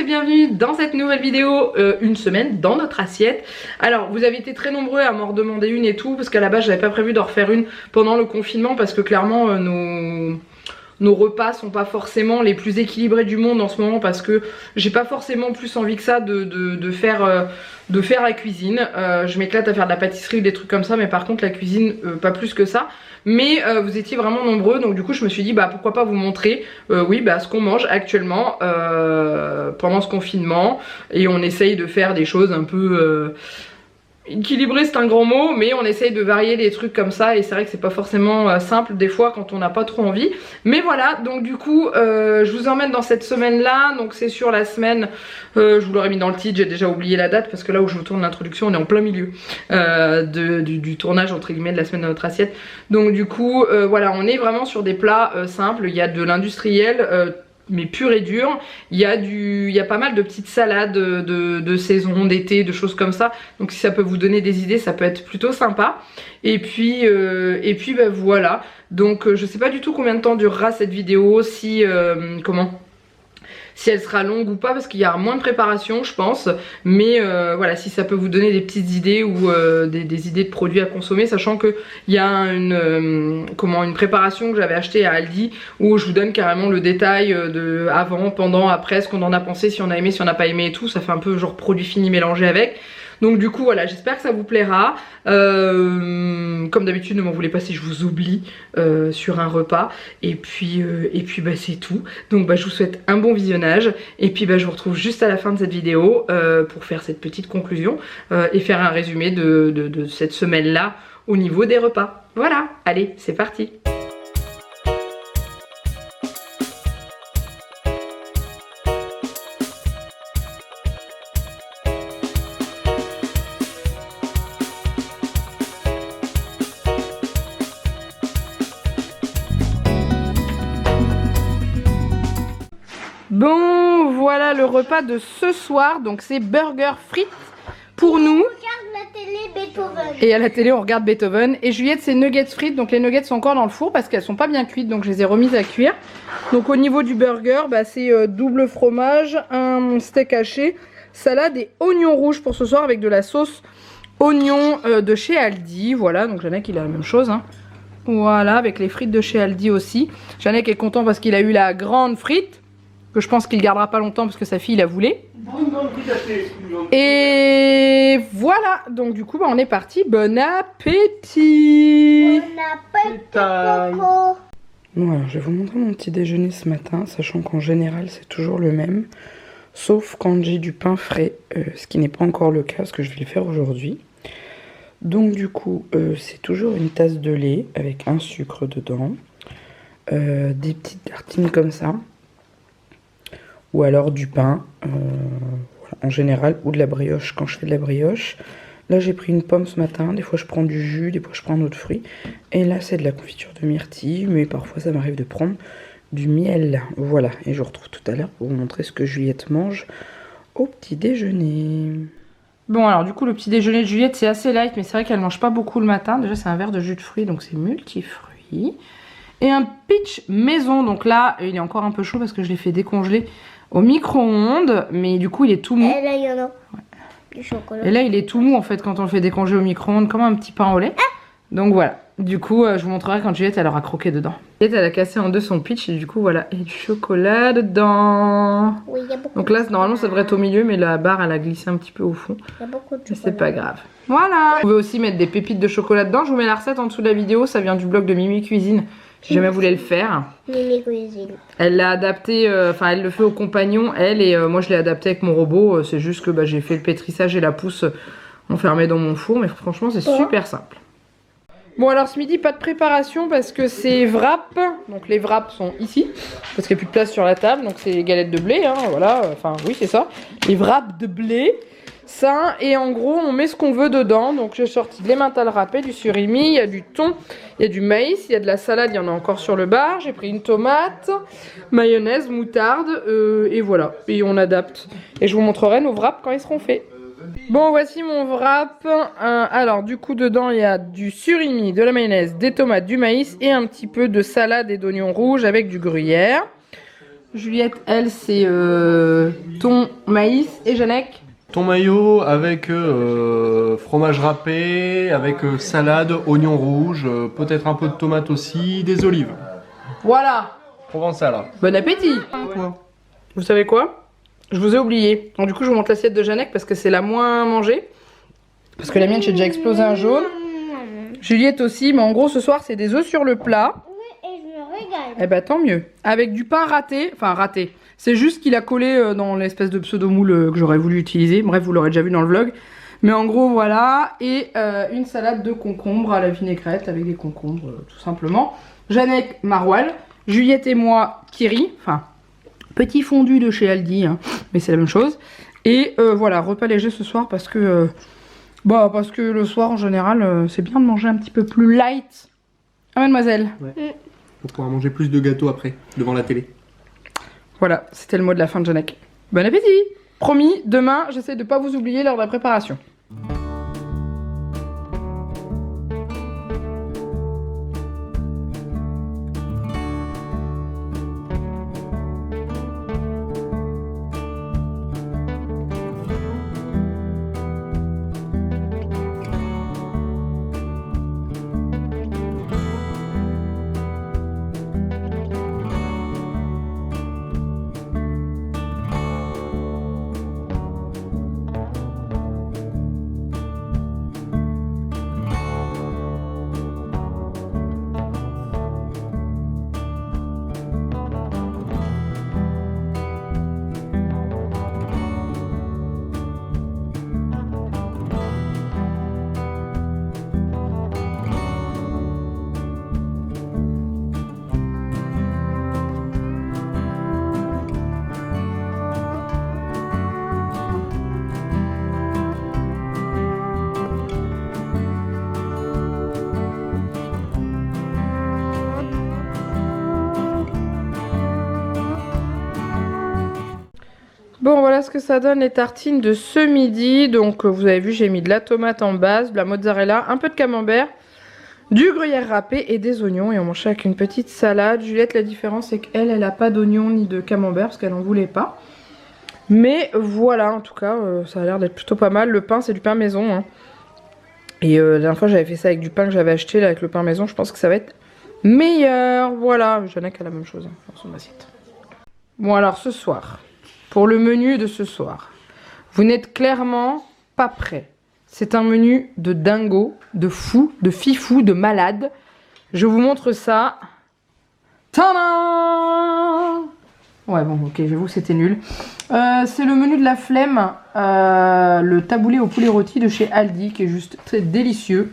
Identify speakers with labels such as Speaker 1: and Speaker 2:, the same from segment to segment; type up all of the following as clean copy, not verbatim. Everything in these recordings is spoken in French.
Speaker 1: et bienvenue dans cette nouvelle vidéo, une semaine dans notre assiette. Alors vous avez été très nombreux à m'en redemander une et tout, parce qu'à la base j'avais pas prévu d'en refaire une pendant le confinement, parce que clairement nos repas sont pas forcément les plus équilibrés du monde en ce moment, parce que j'ai pas forcément plus envie que ça de faire la cuisine. Je m'éclate à faire de la pâtisserie ou des trucs comme ça, mais par contre la cuisine pas plus que ça. Mais vous étiez vraiment nombreux, donc du coup je me suis dit bah pourquoi pas vous montrer ce qu'on mange actuellement pendant ce confinement. Et on essaye de faire des choses un peu équilibré, c'est un grand mot, mais on essaye de varier les trucs comme ça, et c'est vrai que c'est pas forcément simple des fois quand on n'a pas trop envie. Mais voilà, donc du coup je vous emmène dans cette semaine là. Donc c'est sur la semaine, je vous l'aurais mis dans le titre, j'ai déjà oublié la date parce que là où je vous tourne l'introduction on est en plein milieu du tournage entre guillemets de la semaine de notre assiette. Donc du coup voilà, on est vraiment sur des plats simples. Il y a de l'industriel mais pur et dur. Il y a pas mal de petites salades de saison, d'été, de choses comme ça. Donc si ça peut vous donner des idées, ça peut être plutôt sympa. Et puis bah, voilà. Donc je sais pas du tout combien de temps durera cette vidéo, si si elle sera longue ou pas, parce qu'il y a moins de préparation je pense. Mais voilà, si ça peut vous donner des petites idées ou des idées de produits à consommer, sachant que il y a une préparation que j'avais achetée à Aldi, où je vous donne carrément le détail de avant, pendant, après, ce qu'on en a pensé, si on a aimé, si on n'a pas aimé et tout. Ça fait un peu genre produit fini mélangé avec. Donc du coup voilà, j'espère que ça vous plaira. Comme d'habitude, ne m'en voulez pas si je vous oublie sur un repas. Et puis bah, c'est tout. Donc bah, je vous souhaite un bon visionnage. Et puis bah, je vous retrouve juste à la fin de cette vidéo pour faire cette petite conclusion et faire un résumé de cette semaine-là au niveau des repas. Voilà, allez, c'est parti. Bon, voilà le repas de ce soir. Donc c'est burger frites pour nous.
Speaker 2: On regarde la télé Beethoven.
Speaker 1: Et à la télé on regarde Beethoven. Et Juliette c'est nuggets frites. Donc les nuggets sont encore dans le four parce qu'elles sont pas bien cuites. Donc je les ai remises à cuire. Donc au niveau du burger, bah, c'est double fromage, un steak haché, salade et oignons rouges pour ce soir, avec de la sauce oignon de chez Aldi. Voilà, donc Janek il a la même chose hein. Voilà, avec les frites de chez Aldi aussi. Janek est content parce qu'il a eu la grande frite, que je pense qu'il gardera pas longtemps parce que sa fille la voulait. Et voilà, donc du coup bah, on est parti. Bon appétit.
Speaker 2: Bon appétit, Coco.
Speaker 1: Bon, alors je vais vous montrer mon petit déjeuner ce matin, sachant qu'en général c'est toujours le même, sauf quand j'ai du pain frais, ce qui n'est pas encore le cas parce que je vais le faire aujourd'hui. Donc du coup c'est toujours une tasse de lait avec un sucre dedans, des petites tartines comme ça, ou alors du pain, voilà, en général, ou de la brioche quand je fais de la brioche. Là j'ai pris une pomme ce matin, des fois je prends du jus, des fois je prends un autre fruit. Et là c'est de la confiture de myrtille, mais parfois ça m'arrive de prendre du miel. Voilà, et je vous retrouve tout à l'heure pour vous montrer ce que Juliette mange au petit déjeuner. Bon alors du coup le petit déjeuner de Juliette c'est assez light, mais c'est vrai qu'elle mange pas beaucoup le matin. Déjà c'est un verre de jus de fruits, donc c'est multifruits. Et un pitch maison, donc là il est encore un peu chaud parce que je l'ai fait décongeler au micro-ondes, mais du coup il est tout mou.
Speaker 2: Et là il y en a du chocolat.
Speaker 1: Et là il est tout mou en fait quand on le fait décongeler au micro-ondes, comme un petit pain au lait. Donc voilà, du coup je vous montrerai quand Juliette elle aura croqué dedans. Juliette elle a cassé en deux son pitch et du coup voilà, il y a du chocolat dedans.
Speaker 2: Oui, il y a beaucoup.
Speaker 1: Donc là normalement ça devrait être au milieu, mais la barre elle a glissé un petit peu au fond.
Speaker 2: Il y a beaucoup de
Speaker 1: Mais
Speaker 2: chocolat.
Speaker 1: c'est pas grave. Voilà. Vous pouvez aussi mettre des pépites de chocolat dedans. Je vous mets la recette en dessous de la vidéo, ça vient du blog de Mimi Cuisine. Si jamais vous voulez le faire.
Speaker 2: Mimi Cuisine.
Speaker 1: Elle l'a adapté, enfin elle le fait au compagnon, elle, et moi je l'ai adapté avec mon robot. C'est juste que bah, j'ai fait le pétrissage et la pousse enfermée dans mon four, mais franchement c'est super simple. Bon alors ce midi pas de préparation parce que c'est wrap, donc les wraps sont ici, parce qu'il n'y a plus de place sur la table, donc c'est les galettes de blé, hein, voilà, enfin oui c'est ça, les wraps de blé. Ça, et en gros on met ce qu'on veut dedans. Donc j'ai sorti de l'emmental râpé, du surimi, il y a du thon, il y a du maïs, il y a de la salade, il y en a encore sur le bar. J'ai pris une tomate, mayonnaise, moutarde, et voilà, et on adapte. Et je vous montrerai nos wraps quand ils seront faits. Bon voici mon wrap. Alors du coup dedans il y a du surimi, de la mayonnaise, des tomates, du maïs et un petit peu de salade et d'oignons rouges avec du gruyère. Juliette, elle, c'est thon, maïs et Janek.
Speaker 3: Thon mayo avec fromage râpé, avec salade, oignon rouge, peut-être un peu de tomate aussi, des olives.
Speaker 1: Voilà.
Speaker 3: Provençal.
Speaker 1: Bon appétit. Vous savez quoi? Je vous ai oublié. Donc du coup, je vous montre l'assiette de Janek parce que c'est la moins mangée. Parce que la mienne, j'ai déjà explosé un jaune. Juliette aussi, mais en gros, ce soir, c'est des œufs sur le plat.
Speaker 2: Oui, et je me régale.
Speaker 1: Eh ben, tant mieux. Avec du pain raté. Enfin, raté. C'est juste qu'il a collé dans l'espèce de pseudo-moule que j'aurais voulu utiliser. Bref, vous l'aurez déjà vu dans le vlog. Mais en gros, voilà. Et une salade de concombre à la vinaigrette avec des concombres, tout simplement. Janek, maroilles. Juliette et moi, kiri. Enfin, petit fondu de chez Aldi. Hein, mais c'est la même chose. Et voilà, repas léger ce soir parce que... parce que le soir, en général, c'est bien de manger un petit peu plus light. Ah, mademoiselle?
Speaker 3: Ouais. On pourra manger plus de gâteaux après, devant la télé.
Speaker 1: Voilà, c'était le mot de la fin de Janek. Bon appétit! Promis, demain, j'essaie de pas vous oublier lors de la préparation. Bon, voilà ce que ça donne les tartines de ce midi. Donc vous avez vu, j'ai mis de la tomate en base, de la mozzarella, un peu de camembert, du gruyère râpé et des oignons. Et on mange ça avec une petite salade. Juliette, la différence c'est qu'elle, elle n'a pas d'oignons ni de camembert parce qu'elle n'en voulait pas. Mais voilà, en tout cas, ça a l'air d'être plutôt pas mal. Le pain, c'est du pain maison. Hein. Et la dernière fois, j'avais fait ça avec du pain que j'avais acheté là, avec le pain maison. Je pense que ça va être meilleur. Voilà, j'en ai qu'à la même chose hein, dans son assiette. Bon, alors ce soir... Pour le menu de ce soir, vous n'êtes clairement pas prêts. C'est un menu de dingo, de fou, de fifou, de malade. Je vous montre ça. Tadam! Ouais bon ok, j'avoue c'était nul. C'est le menu de la flemme, le taboulé au poulet rôti de chez Aldi qui est juste très délicieux.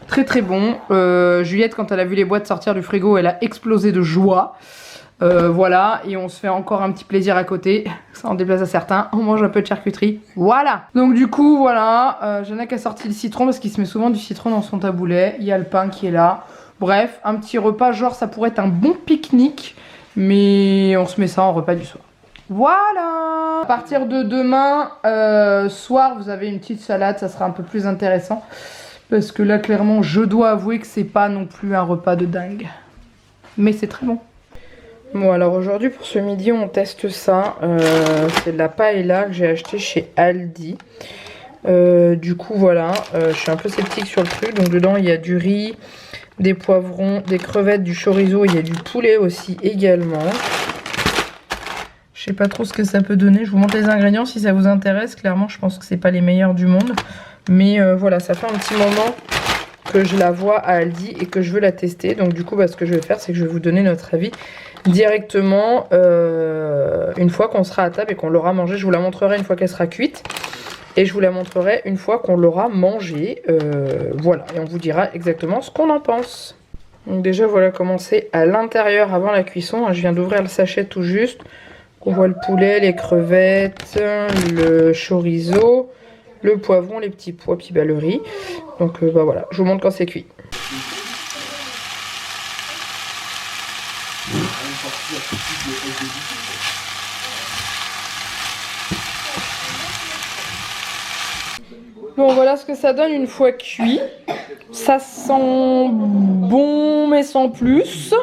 Speaker 1: Très très bon. Juliette quand elle a vu les boîtes sortir du frigo, elle a explosé de joie. Voilà, et on se fait encore un petit plaisir à côté, ça en déplace à certains, on mange un peu de charcuterie, voilà. Donc du coup, voilà, Janek a sorti le citron parce qu'il se met souvent du citron dans son taboulet, il y a le pain qui est là. Bref, un petit repas, genre ça pourrait être un bon pique-nique, mais on se met ça en repas du soir. Voilà. À partir de demain soir, vous avez une petite salade, ça sera un peu plus intéressant. Parce que là, clairement, je dois avouer que c'est pas non plus un repas de dingue. Mais c'est très bon. Bon alors aujourd'hui pour ce midi on teste ça, c'est de la paella que j'ai acheté chez Aldi. Du coup voilà, je suis un peu sceptique sur le truc, donc dedans il y a du riz, des poivrons, des crevettes, du chorizo, il y a du poulet aussi également. Je sais pas trop ce que ça peut donner, je vous montre les ingrédients si ça vous intéresse, clairement je pense que c'est pas les meilleurs du monde. Mais voilà, ça fait un petit moment que je la vois à Aldi et que je veux la tester, donc du coup ce que je vais faire c'est que je vais vous donner notre avis directement une fois qu'on sera à table et qu'on l'aura mangé. Je vous la montrerai une fois qu'elle sera cuite et je vous la montrerai une fois qu'on l'aura mangée. Voilà, et on vous dira exactement ce qu'on en pense. Donc déjà voilà comment c'est à l'intérieur avant la cuisson. Je viens d'ouvrir le sachet tout juste. On voit le poulet, les crevettes, le chorizo, le poivron, les petits pois, puis le riz. Donc voilà, je vous montre quand c'est cuit. Bon voilà ce que ça donne une fois cuit. Ça sent bon mais sans plus.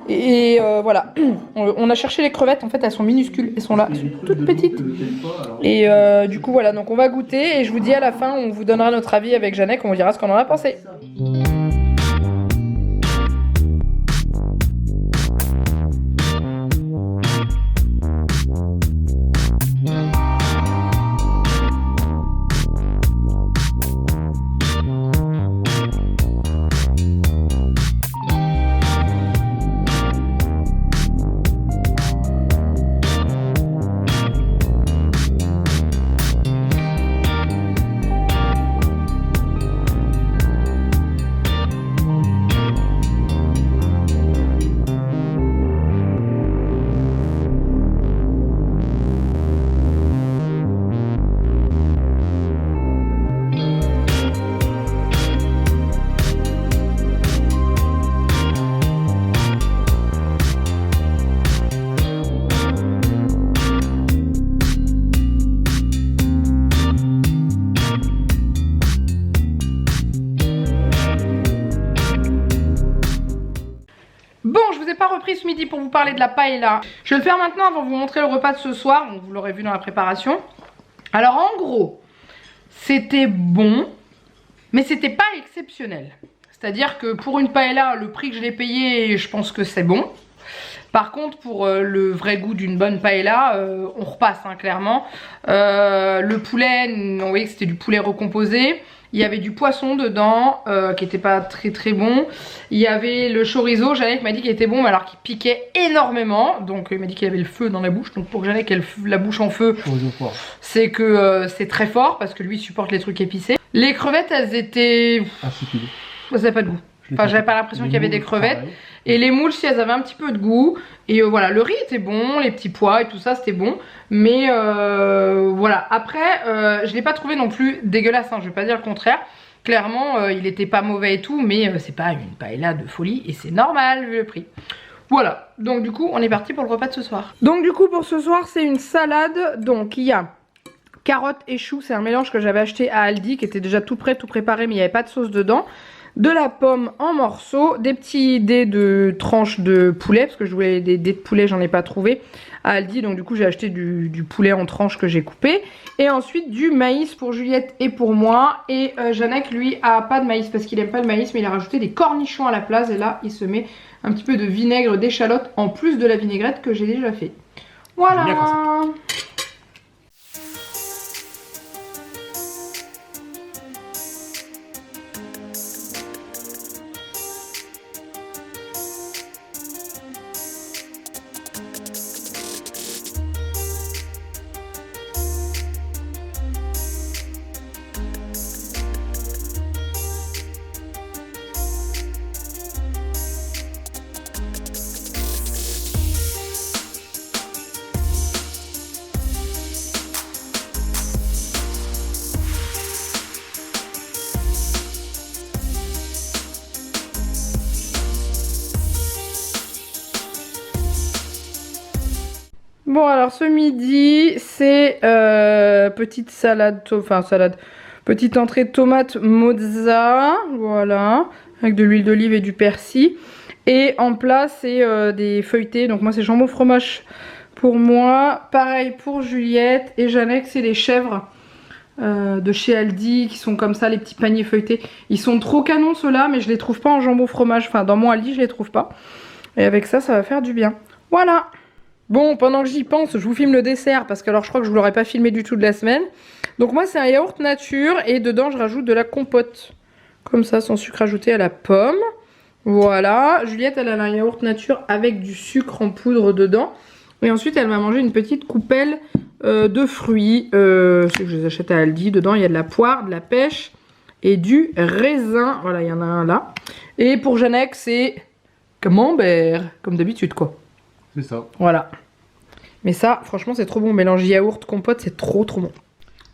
Speaker 1: Et voilà, on a cherché les crevettes, en fait elles sont minuscules, elles sont là, elles sont toutes petites. Et du coup voilà, donc on va goûter et je vous dis à la fin, on vous donnera notre avis avec Jeannette, on vous dira ce qu'on en a pensé. Bon, je vous ai pas repris ce midi pour vous parler de la paella. Je vais le faire maintenant avant de vous montrer le repas de ce soir. Donc vous l'aurez vu dans la préparation. Alors en gros, c'était bon, mais c'était pas exceptionnel. C'est-à-dire que pour une paella, le prix que je l'ai payé, je pense que c'est bon. Par contre, pour le vrai goût d'une bonne paella, on repasse hein, clairement. Le poulet, on voyait que c'était du poulet recomposé. Il y avait du poisson dedans qui était pas très bon. Il y avait le chorizo, Jeannette m'a dit qu'il était bon mais alors qu'il piquait énormément. Donc il m'a dit qu'il avait le feu dans la bouche. Donc pour Jeannette qui a la bouche en feu, c'est que c'est très fort parce que lui il supporte les trucs épicés. Les crevettes elles étaient...
Speaker 3: insipides.
Speaker 1: Ça n'avait pas de goût. Enfin j'avais pas l'impression qu'il y avait des crevettes. Pareil. Et les moules si elles avaient un petit peu de goût. Et voilà, le riz était bon, les petits pois et tout ça c'était bon. Mais voilà, après je l'ai pas trouvé non plus dégueulasse, hein, je vais pas dire le contraire. Clairement il était pas mauvais et tout, mais c'est pas une paella de folie et c'est normal vu le prix. Voilà, donc du coup on est parti pour le repas de ce soir. Donc du coup pour ce soir c'est une salade, donc il y a carottes et choux, c'est un mélange que j'avais acheté à Aldi qui était déjà tout prêt, tout préparé mais il n'y avait pas de sauce dedans. De la pomme en morceaux, des petits dés de tranches de poulet, parce que je voulais des dés de poulet, j'en ai pas trouvé à Aldi, donc du coup j'ai acheté du poulet en tranches que j'ai coupé. Et ensuite du maïs pour Juliette et pour moi, et Jeannette lui a pas de maïs parce qu'il aime pas le maïs, mais il a rajouté des cornichons à la place, et là il se met un petit peu de vinaigre d'échalote en plus de la vinaigrette que j'ai déjà fait. Voilà. Bon alors ce midi c'est petite salade, petite entrée de tomates mozza, voilà, avec de l'huile d'olive et du persil. Et en plat c'est des feuilletés, donc moi c'est jambon fromage pour moi, pareil pour Juliette. Et Jeannette c'est les chèvres de chez Aldi qui sont comme ça, les petits paniers feuilletés. Ils sont trop canons ceux-là mais je les trouve pas en jambon fromage, enfin dans mon Aldi je les trouve pas. Et avec ça, ça va faire du bien, voilà. Bon, pendant que j'y pense, je vous filme le dessert parce que alors je crois que je vous l'aurais pas filmé du tout de la semaine. Donc moi c'est un yaourt nature et dedans je rajoute de la compote. Comme ça, sans sucre ajouté à la pomme. Voilà, Juliette elle a un yaourt nature avec du sucre en poudre dedans. Et ensuite elle va manger une petite coupelle de fruits. C'est que je les achète à Aldi. Dedans il y a de la poire, de la pêche et du raisin. Voilà, il y en a un là. Et pour Jeannette c'est camembert, comme d'habitude quoi.
Speaker 3: C'est ça.
Speaker 1: Voilà. Mais ça, franchement, c'est trop bon. Mélange yaourt, compote, c'est trop bon.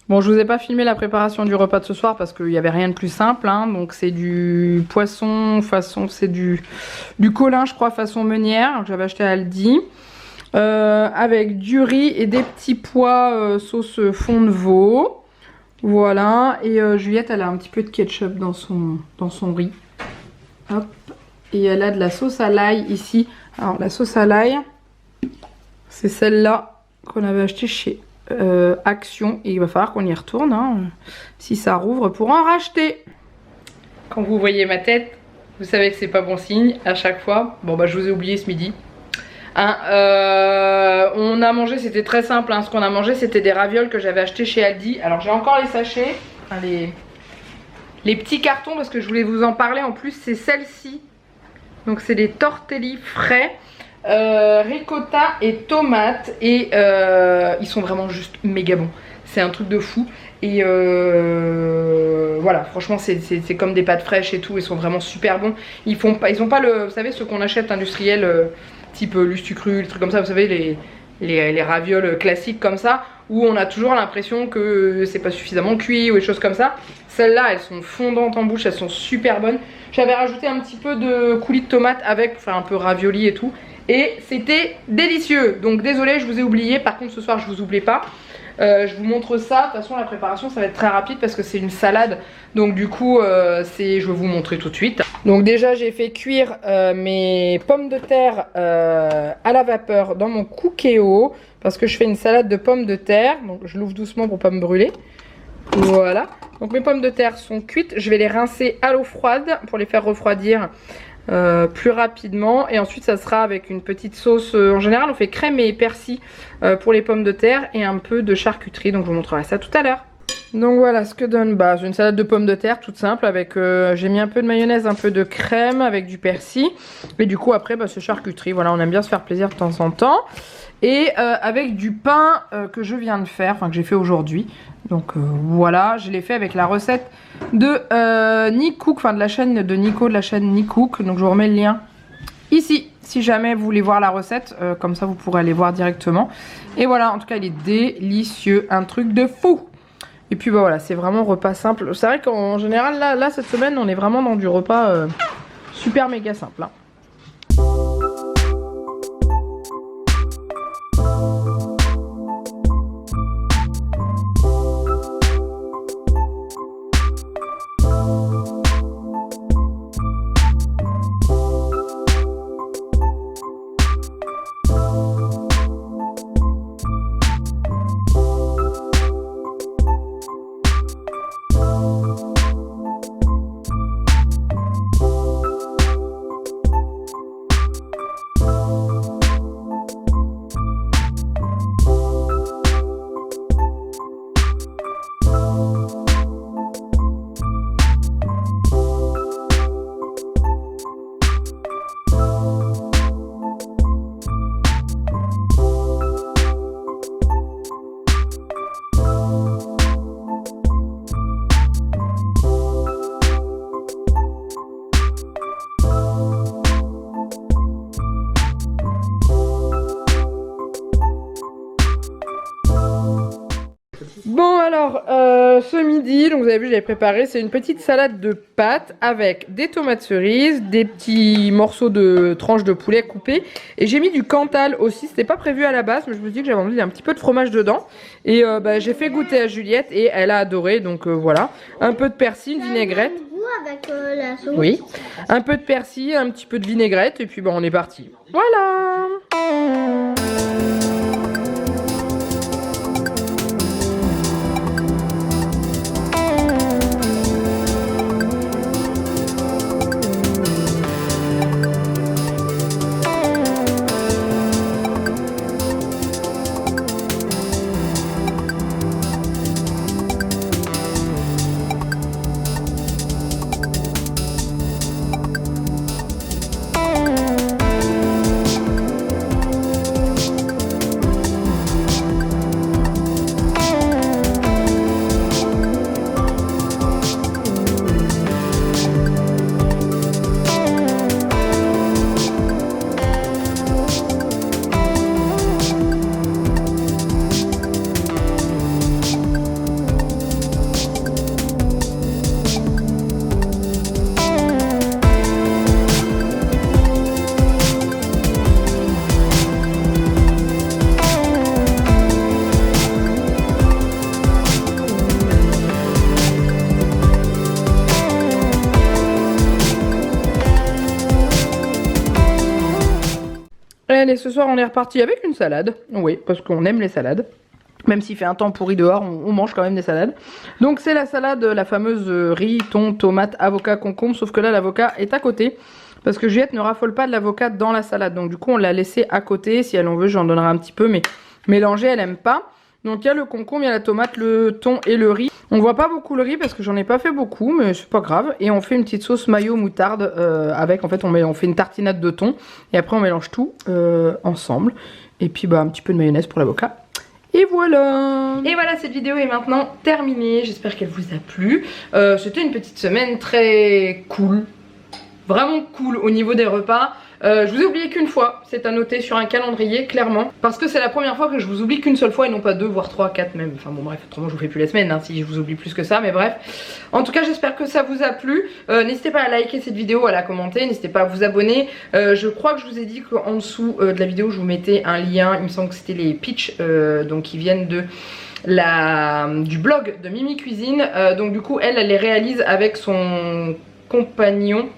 Speaker 1: Bon, je vous ai pas filmé la préparation du repas de ce soir parce qu'il n'y avait rien de plus simple. Hein. Donc, c'est du poisson façon... C'est du colin, je crois, façon meunière que j'avais acheté à Aldi. Avec du riz et des petits pois sauce fond de veau. Voilà. Et Juliette, elle a un petit peu de ketchup dans son riz. Hop. Et elle a de la sauce à l'ail ici. Alors la sauce à l'ail, c'est celle-là qu'on avait achetée chez Action. Et il va falloir qu'on y retourne, hein, si ça rouvre, pour en racheter. Quand vous voyez ma tête, vous savez que c'est pas bon signe à chaque fois. Bon bah je vous ai oublié ce midi. Hein, on a mangé, c'était très simple, hein. Ce qu'on a mangé c'était des ravioles que j'avais acheté chez Aldi. Alors j'ai encore les sachets, enfin, les petits cartons, parce que je voulais vous en parler. En plus c'est celle-ci. Donc c'est des tortelli frais, ricotta et tomates. Et ils sont vraiment juste méga bons. C'est un truc de fou. Et voilà, franchement c'est comme des pâtes fraîches et tout. Ils sont vraiment super bons. Ils ont pas le, vous savez, ceux qu'on achète industriels, type Lustucru, les trucs comme ça, vous savez, les ravioles classiques comme ça, où on a toujours l'impression que c'est pas suffisamment cuit ou des choses comme ça. Celles-là, elles sont fondantes en bouche, elles sont super bonnes. J'avais rajouté un petit peu de coulis de tomate avec pour faire un peu ravioli et tout. Et c'était délicieux. Donc désolé, je vous ai oublié. Par contre, ce soir, je vous oublie pas. Je vous montre ça. De toute façon, la préparation, ça va être très rapide parce que c'est une salade. Donc du coup, je vais vous montrer tout de suite. Donc déjà, j'ai fait cuire mes pommes de terre à la vapeur dans mon Cookéo parce que je fais une salade de pommes de terre. Donc je l'ouvre doucement pour pas me brûler. Voilà. Donc mes pommes de terre sont cuites. Je vais les rincer à l'eau froide pour les faire refroidir plus rapidement. Et ensuite ça sera avec une petite sauce. En général on fait crème et persil pour les pommes de terre et un peu de charcuterie. Donc je vous montrerai ça tout à l'heure. Donc voilà ce que donne base. Une salade de pommes de terre toute simple avec j'ai mis un peu de mayonnaise, un peu de crème avec du persil. Et du coup après c'est charcuterie. Voilà, on aime bien se faire plaisir de temps en temps. Et avec du pain que je viens de faire, enfin que j'ai fait aujourd'hui. Donc voilà, je l'ai fait avec la recette de Nick Cook, enfin de la chaîne de Nico, de la chaîne Nick Cook. Donc je vous remets le lien ici, si jamais vous voulez voir la recette, comme ça vous pourrez aller voir directement. Et voilà, en tout cas il est délicieux, un truc de fou. Et puis bah voilà, c'est vraiment repas simple. C'est vrai qu'en général là cette semaine on est vraiment dans du repas super méga simple, hein. Bon alors, ce midi, donc vous avez vu, j'avais préparé, c'est une petite salade de pâtes avec des tomates cerises, des petits morceaux de tranches de poulet coupés. Et j'ai mis du Cantal aussi, c'était pas prévu à la base, mais je me suis dit que j'avais envie d'un petit peu de fromage dedans. Et j'ai fait goûter à Juliette et elle a adoré, donc voilà. Un peu de persil, une vinaigrette.
Speaker 2: Avec la sauce.
Speaker 1: Oui, un peu de persil, un petit peu de vinaigrette et puis on est parti. Voilà. Noël et ce soir on est reparti avec une salade. Oui, parce qu'on aime les salades. Même s'il fait un temps pourri dehors, on mange quand même des salades. Donc c'est la salade, la fameuse riz, thon, tomate, avocat, concombre. Sauf que là l'avocat est à côté. Parce que Juliette ne raffole pas de l'avocat dans la salade. Donc du coup on l'a laissé à côté. Si elle en veut j'en donnerai un petit peu. Mais mélanger elle aime pas. Donc il y a le concombre, il y a la tomate, le thon et le riz. On voit pas beaucoup le riz parce que j'en ai pas fait beaucoup. Mais c'est pas grave. Et on fait une petite sauce mayo moutarde avec. En fait on fait une tartinade de thon. Et après on mélange tout ensemble. Et puis bah un petit peu de mayonnaise pour l'avocat. Et voilà. Et voilà, cette vidéo est maintenant terminée. J'espère qu'elle vous a plu. C'était une petite semaine très cool. Vraiment cool au niveau des repas. Je vous ai oublié qu'une fois, c'est à noter sur un calendrier, clairement. Parce que c'est la première fois que je vous oublie qu'une seule fois et non pas 2, voire 3, 4 même. Enfin bon bref, autrement je vous fais plus la semaine hein, si je vous oublie plus que ça, mais bref. En tout cas j'espère que ça vous a plu. N'hésitez pas à liker cette vidéo, à la commenter, n'hésitez pas à vous abonner. Je crois que je vous ai dit qu'en dessous de la vidéo je vous mettais un lien, il me semble que c'était les pitchs donc qui viennent de... du blog de Mimi Cuisine. Donc du coup elle les réalise avec son compagnon.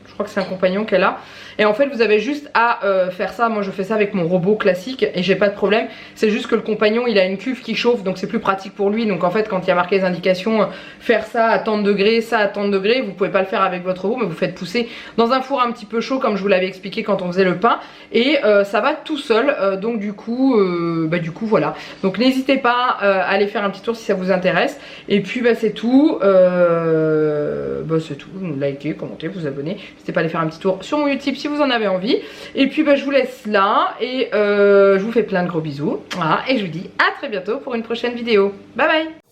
Speaker 1: Je crois que c'est un compagnon qu'elle a. Et en fait vous avez juste à faire ça. Moi je fais ça avec mon robot classique et j'ai pas de problème. C'est juste que le compagnon il a une cuve qui chauffe, donc c'est plus pratique pour lui. Donc en fait quand il y a marqué les indications faire ça à tant de degrés, ça à tant de degrés, vous pouvez pas le faire avec votre robot, mais vous faites pousser dans un four un petit peu chaud comme je vous l'avais expliqué quand on faisait le pain. Et ça va tout seul. Donc du coup voilà. Donc n'hésitez pas à aller faire un petit tour si ça vous intéresse. Et puis c'est tout. C'est tout. Likez, commentez, vous abonnez. N'hésitez pas à aller faire un petit tour sur mon Utip si vous en avez envie. Et puis je vous laisse là et je vous fais plein de gros bisous. Voilà, et je vous dis à très bientôt pour une prochaine vidéo. Bye bye.